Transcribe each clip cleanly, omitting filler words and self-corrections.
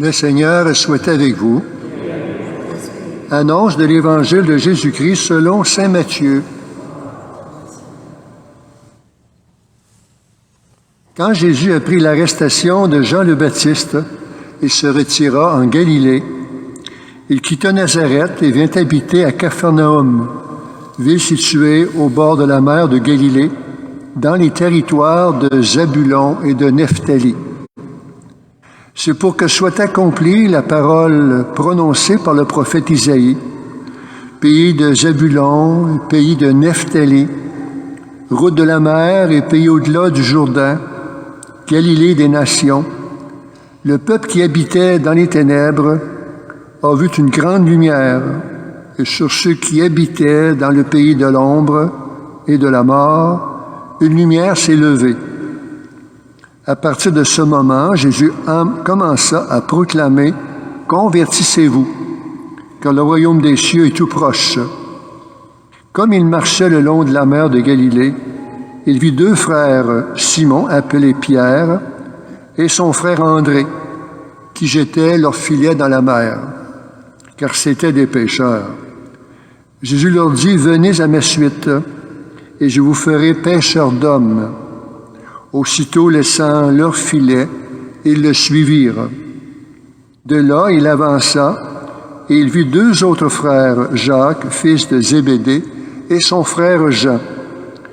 Le Seigneur soit avec vous. Annonce de l'Évangile de Jésus-Christ selon saint Matthieu. Quand Jésus apprit l'arrestation de Jean le Baptiste, il se retira en Galilée. Il quitta Nazareth et vint habiter à Capharnaüm, ville située au bord de la mer de Galilée, dans les territoires de Zabulon et de Nephtali. C'est pour que soit accomplie la parole prononcée par le prophète Isaïe. Pays de Zabulon, pays de Nephtali, route de la mer et pays au-delà du Jourdain, Galilée des nations, le peuple qui habitait dans les ténèbres a vu une grande lumière, et sur ceux qui habitaient dans le pays de l'ombre et de la mort, une lumière s'est levée. À partir de ce moment, Jésus commença à proclamer « Convertissez-vous, car le royaume des cieux est tout proche ». Comme il marchait le long de la mer de Galilée, il vit deux frères, Simon, appelé Pierre, et son frère André, qui jetaient leurs filets dans la mer, car c'étaient des pêcheurs. Jésus leur dit « Venez à ma suite, et je vous ferai pêcheurs d'hommes ». Aussitôt laissant leurs filets, ils le suivirent. De là, il avança, et il vit deux autres frères, Jacques, fils de Zébédée, et son frère Jean,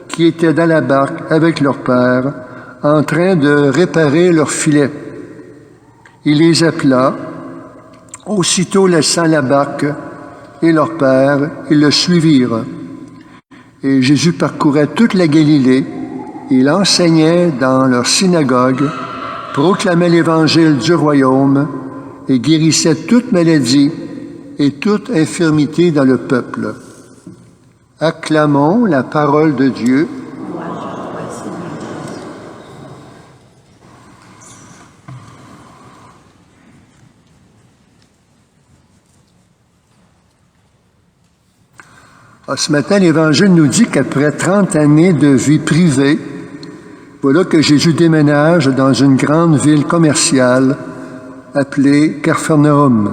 qui étaient dans la barque avec leur père, en train de réparer leurs filets. Il les appela. Aussitôt laissant la barque et leur père, ils le suivirent. Et Jésus parcourait toute la Galilée. Il enseignait dans leur synagogue, proclamait l'évangile du royaume et guérissait toute maladie et toute infirmité dans le peuple. Acclamons la parole de Dieu. Ce matin, l'Évangile nous dit qu'après 30 années de vie privée, voilà que Jésus déménage dans une grande ville commerciale appelée Capharnaüm.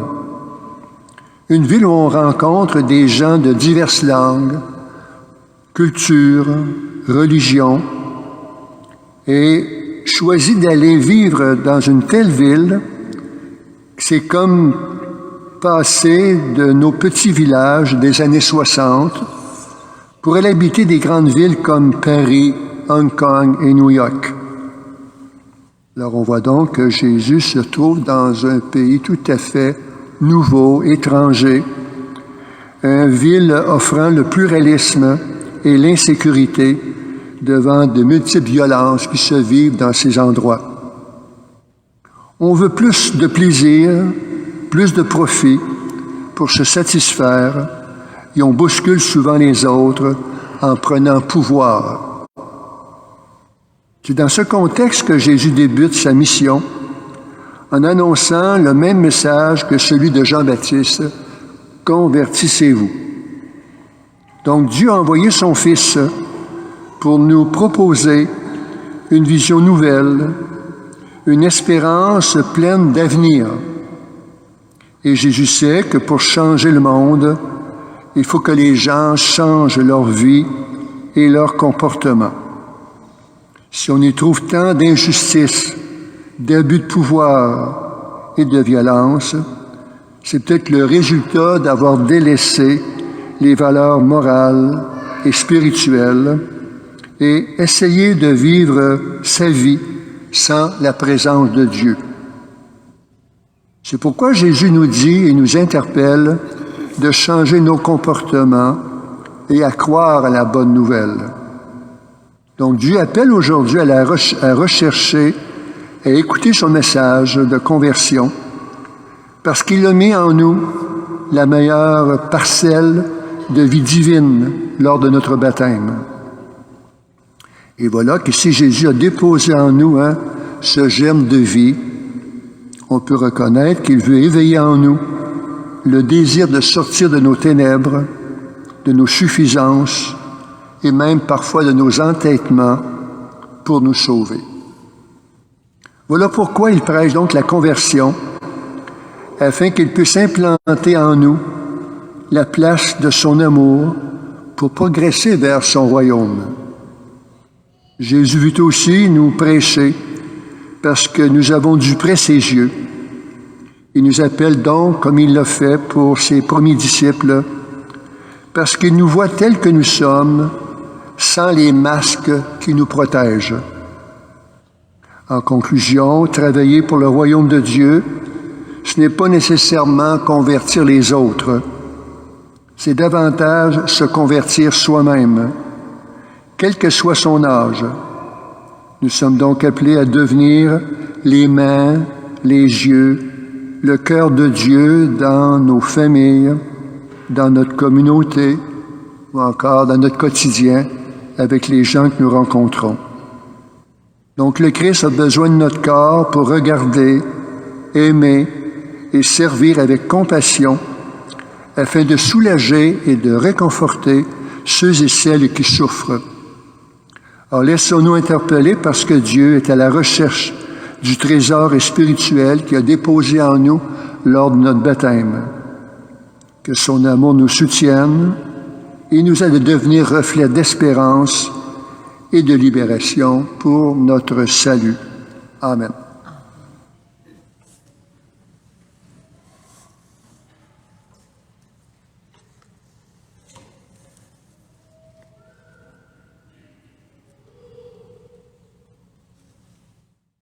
Une ville où on rencontre des gens de diverses langues, cultures, religions, et choisit d'aller vivre dans une telle ville. C'est comme passer de nos petits villages des années 60 pour aller habiter des grandes villes comme Paris, Hong Kong et New York. Alors on voit donc que Jésus se trouve dans un pays tout à fait nouveau, étranger, une ville offrant le pluralisme et l'insécurité devant de multiples violences qui se vivent dans ces endroits. On veut plus de plaisir, plus de profit pour se satisfaire, et on bouscule souvent les autres en prenant pouvoir. C'est dans ce contexte que Jésus débute sa mission en annonçant le même message que celui de Jean-Baptiste, « Convertissez-vous ». Donc Dieu a envoyé son Fils pour nous proposer une vision nouvelle, une espérance pleine d'avenir. Et Jésus sait que pour changer le monde, il faut que les gens changent leur vie et leur comportement. Si on y trouve tant d'injustice, d'abus de pouvoir et de violence, c'est peut-être le résultat d'avoir délaissé les valeurs morales et spirituelles et essayer de vivre sa vie sans la présence de Dieu. C'est pourquoi Jésus nous dit et nous interpelle de changer nos comportements et à croire à la bonne nouvelle. Donc Dieu appelle aujourd'hui à rechercher et à écouter son message de conversion parce qu'il a mis en nous la meilleure parcelle de vie divine lors de notre baptême. Et voilà que si Jésus a déposé en nous ce germe de vie, on peut reconnaître qu'il veut éveiller en nous le désir de sortir de nos ténèbres, de nos suffisances et même parfois de nos entêtements pour nous sauver. Voilà pourquoi il prêche donc la conversion afin qu'il puisse implanter en nous la place de son amour pour progresser vers son royaume. Jésus veut aussi nous prêcher parce que nous avons du près ses yeux. Il nous appelle donc, comme il l'a fait pour ses premiers disciples, parce qu'il nous voit tels que nous sommes, sans les masques qui nous protègent. En conclusion, travailler pour le royaume de Dieu, ce n'est pas nécessairement convertir les autres, c'est davantage se convertir soi-même, quel que soit son âge. Nous sommes donc appelés à devenir les mains, les yeux, le cœur de Dieu dans nos familles, dans notre communauté ou encore dans notre quotidien avec les gens que nous rencontrons. Donc le Christ a besoin de notre corps pour regarder, aimer et servir avec compassion afin de soulager et de réconforter ceux et celles qui souffrent. Alors laissons-nous interpeller parce que Dieu est à la recherche du trésor spirituel qu'il a déposé en nous lors de notre baptême. Que son amour nous soutienne et nous aide à devenir reflet d'espérance et de libération pour notre salut. Amen.